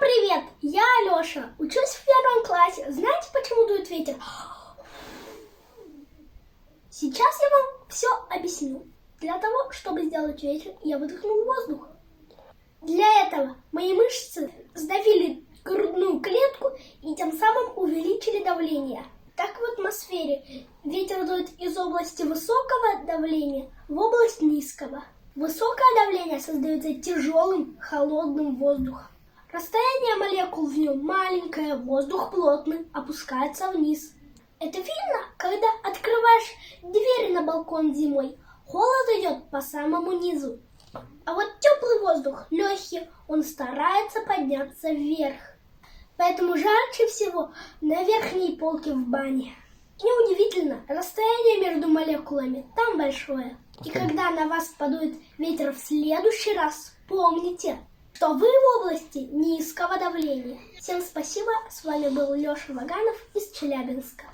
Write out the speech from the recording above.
привет! Я Алёша, учусь в 1 классе. Знаете, почему дует ветер? Сейчас я вам все объясню. Для того, чтобы сделать ветер, я выдохнул воздух. Для этого мои мышцы сдавили грудную клетку и тем самым увеличили давление. Так в атмосфере ветер дует из области высокого давления в область низкого. Высокое давление создается тяжелым, холодным воздухом. Расстояние молекул в нем маленькое, воздух плотный, опускается вниз. Это видно, когда открываешь двери на балкон зимой. Холод идет по самому низу. А вот теплый воздух, легкий, он старается подняться вверх. Поэтому жарче всего на верхней полке в бане. Неудивительно, расстояние между молекулами там большое. И когда на вас подует ветер в следующий раз, помните, что вы в области низкого давления. Всем спасибо, с вами был Леша Ваганов из Челябинска.